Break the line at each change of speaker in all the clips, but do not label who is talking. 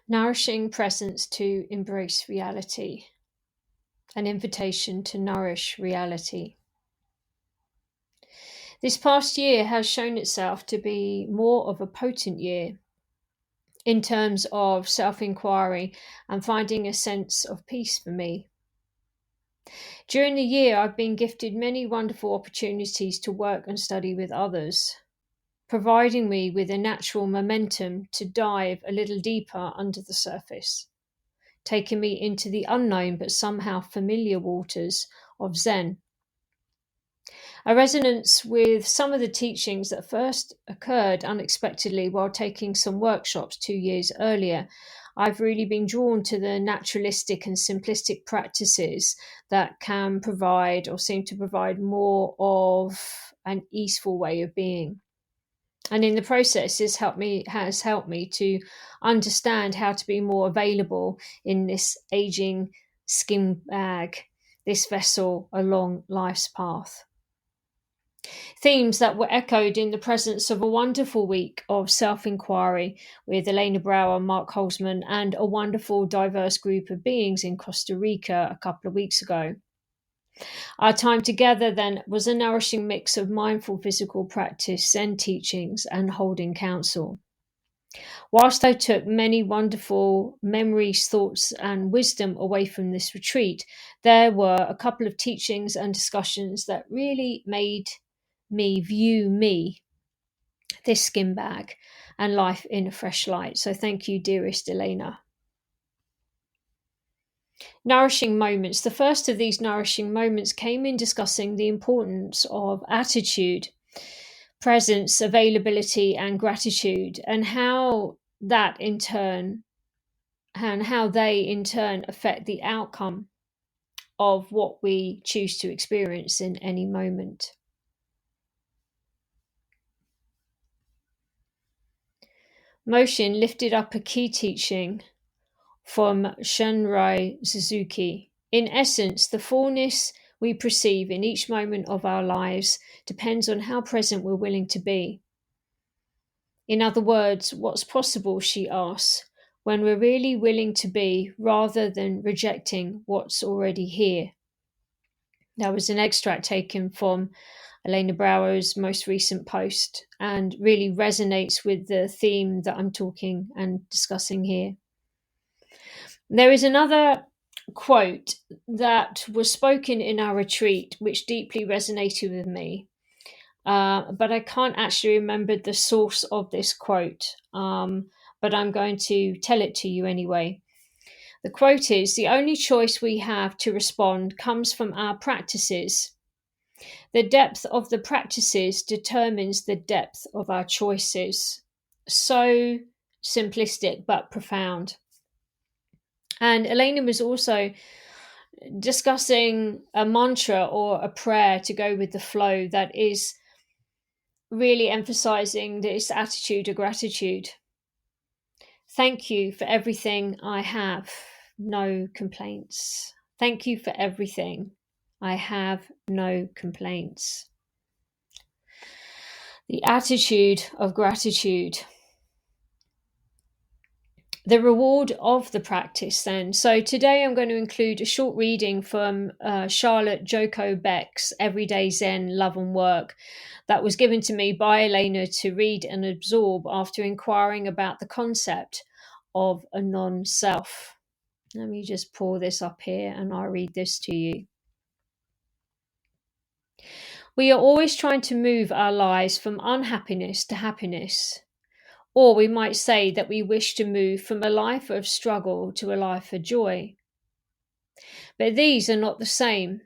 Nourishing presence to embrace reality, an invitation to nourish reality. This past year has shown itself to be more of a potent year in terms of self inquiry and finding a sense of peace for me. During the year, I've been gifted many wonderful opportunities to work and study with others, providing me with a natural momentum to dive a little deeper under the surface, taking me into the unknown but somehow familiar waters of Zen. A resonance with some of the teachings that first occurred unexpectedly while taking some workshops 2 years earlier. I've really been drawn to the naturalistic and simplistic practices that can provide or seem to provide more of an easeful way of being. And in the process, has helped me to understand how to be more available in this aging skin bag, this vessel along life's path. Themes that were echoed in the presence of a wonderful week of self-inquiry with Elena Brower, Mark Holzman, and a wonderful diverse group of beings in Costa Rica a couple of weeks ago. Our time together then was a nourishing mix of mindful physical practice, Zen teachings, and holding counsel. Whilst I took many wonderful memories, thoughts, and wisdom away from this retreat, there were a couple of teachings and discussions that really made me view me, this skin bag, and life in a fresh light. So thank you, dearest Elena. Nourishing moments. The first of these nourishing moments came in discussing the importance of attitude, presence, availability, and gratitude, and how they in turn affect the outcome of what we choose to experience in any moment. Motion lifted up a key teaching from Shunryu Suzuki. In essence, the fullness we perceive in each moment of our lives depends on how present we're willing to be. In other words, what's possible, she asks, when we're really willing to be rather than rejecting what's already here. That was an extract taken from Elena Brower's most recent post and really resonates with the theme that I'm talking and discussing here. There is another quote that was spoken in our retreat which deeply resonated with me, but I can't actually remember the source of this quote, but I'm going to tell it to you anyway. The quote is, "The only choice we have to respond comes from our practices. The depth of the practices determines the depth of our choices." So simplistic but profound. And Elena was also discussing a mantra or a prayer to go with the flow that is really emphasizing this attitude of gratitude. Thank you for everything I have, no complaints. Thank you for everything. I have no complaints. The attitude of gratitude. The reward of the practice then. So today I'm going to include a short reading from Charlotte Joko Beck's Everyday Zen, Love and Work that was given to me by Elena to read and absorb after inquiring about the concept of a non-self. Let me just pull this up here and I'll read this to you. We are always trying to move our lives from unhappiness to happiness. Or we might say that we wish to move from a life of struggle to a life of joy. But these are not the same.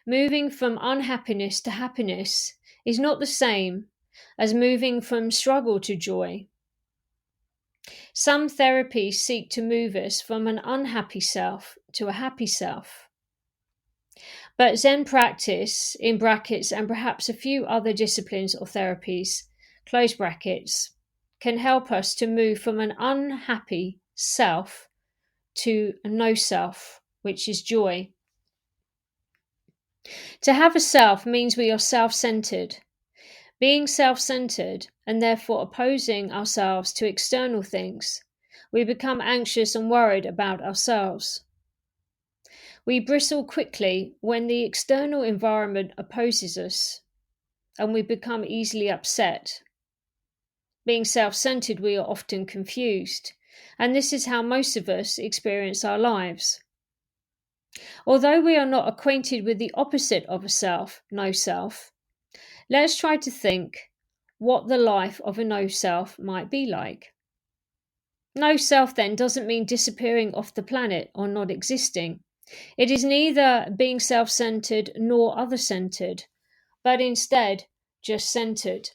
Moving from unhappiness to happiness is not the same as moving from struggle to joy. Some therapies seek to move us from an unhappy self to a happy self. But Zen practice, in brackets, and perhaps a few other disciplines or therapies, close brackets, can help us to move from an unhappy self to a no self, which is joy. To have a self means we are self-centered. Being self-centered and therefore opposing ourselves to external things, we become anxious and worried about ourselves. We bristle quickly when the external environment opposes us, and we become easily upset. Being self-centered, we are often confused, and this is how most of us experience our lives. Although we are not acquainted with the opposite of a self, no self, let's try to think what the life of a no self might be like. No self then doesn't mean disappearing off the planet or not existing. It is neither being self-centered nor other-centered, but instead just centered.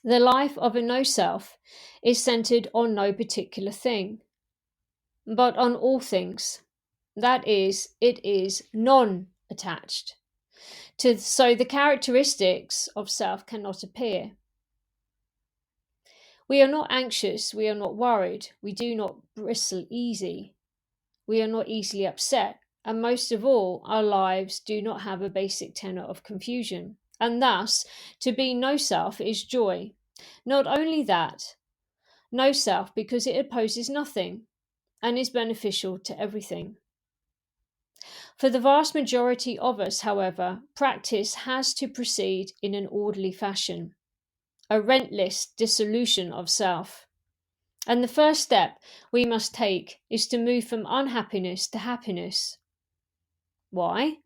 The life of a no self is centered on no particular thing, but on all things. That is, it is non-attached. So the characteristics of self cannot appear. We are not anxious, we are not worried, we do not bristle easy, we are not easily upset, and most of all, our lives do not have a basic tenor of confusion. And thus, to be no self is joy. Not only that, no self because it opposes nothing and is beneficial to everything. For the vast majority of us, however, practice has to proceed in an orderly fashion, a relentless dissolution of self. And the first step we must take is to move from unhappiness to happiness. Why?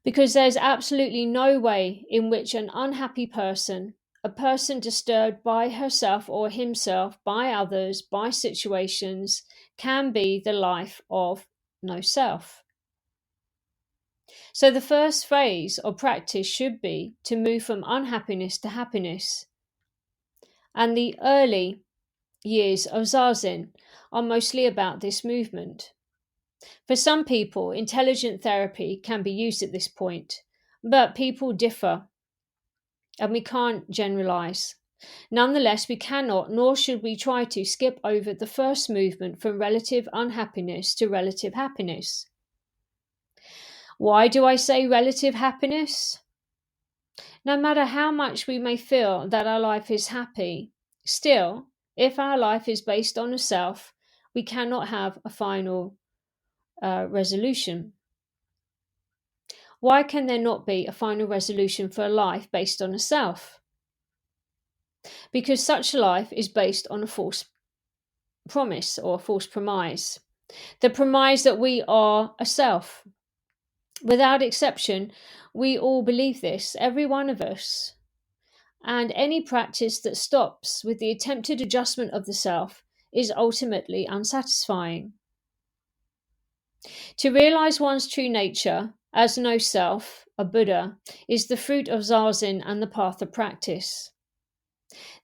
Because there's absolutely no way in which an unhappy person, a person disturbed by herself or himself, by others, by situations, can be the life of no self. So the first phase of practice should be to move from unhappiness to happiness. And the early years of Zazen are mostly about this movement. For some people, intelligent therapy can be used at this point, but people differ, and we can't generalize. Nonetheless, we cannot, nor should we try to skip over the first movement from relative unhappiness to relative happiness. Why do I say relative happiness? No matter how much we may feel that our life is happy, still, if our life is based on a self, we cannot have a final resolution. Why can there not be a final resolution for a life based on a self? Because such a life is based on a false promise or a false premise. The premise that we are a self. Without exception, we all believe this, every one of us. And any practice that stops with the attempted adjustment of the self is ultimately unsatisfying. To realize one's true nature as no self, a Buddha, is the fruit of Zazen and the path of practice.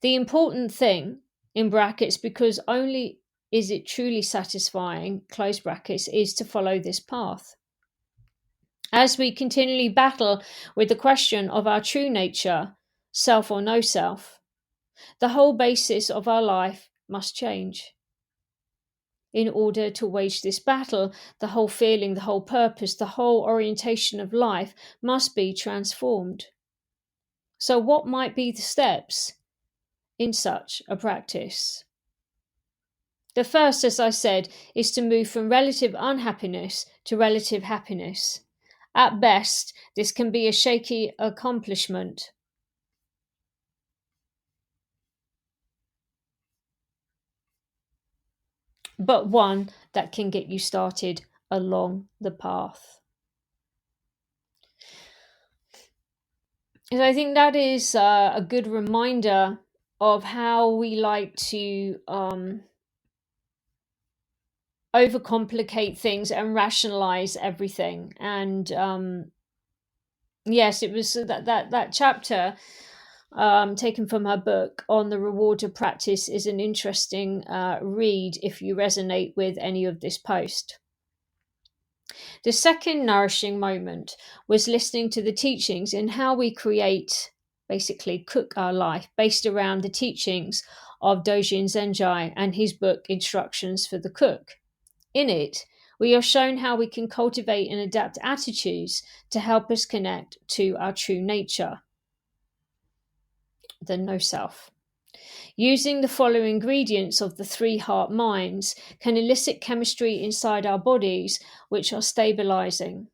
The important thing, in brackets, because only is it truly satisfying, close brackets, is to follow this path. As we continually battle with the question of our true nature, self or no self, the whole basis of our life must change. In order to wage this battle, the whole feeling, the whole purpose, the whole orientation of life must be transformed. So what might be the steps in such a practice? The first, as I said, is to move from relative unhappiness to relative happiness. At best, this can be a shaky accomplishment. But one that can get you started along the path. And I think that is a good reminder of how we like to overcomplicate things and rationalize everything. And yes, it was that chapter taken from her book on the reward of practice is an interesting read if you resonate with any of this post. The second nourishing moment was listening to the teachings in how we create, basically cook our life, based around the teachings of Dojin Zenjai and his book Instructions for the Cook. In it, we are shown how we can cultivate and adapt attitudes to help us connect to our true nature, the no self. Using the following ingredients of the three heart minds can elicit chemistry inside our bodies which are stabilizing.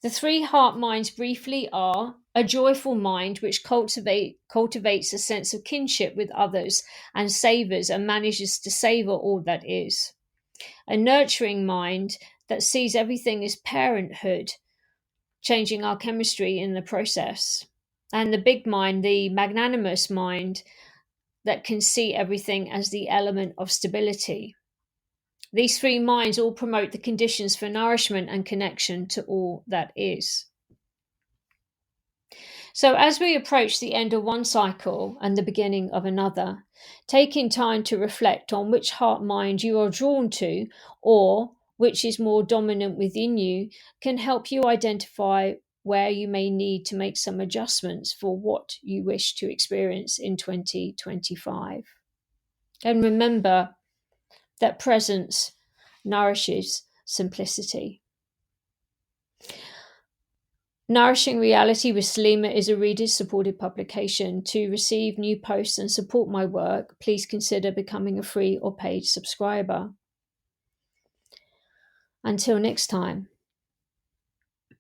The three heart minds briefly are a joyful mind which cultivates a sense of kinship with others and savors and manages to savor all that is. A nurturing mind that sees everything as parenthood, changing our chemistry in the process. And the big mind, the magnanimous mind, that can see everything as the element of stability. These three minds all promote the conditions for nourishment and connection to all that is. So, as we approach the end of one cycle and the beginning of another, taking time to reflect on which heart mind you are drawn to or which is more dominant within you can help you identify where you may need to make some adjustments for what you wish to experience in 2025. And remember that presence nourishes simplicity. Nourishing Reality with Salema is a reader-supported publication. To receive new posts and support my work, please consider becoming a free or paid subscriber. Until next time.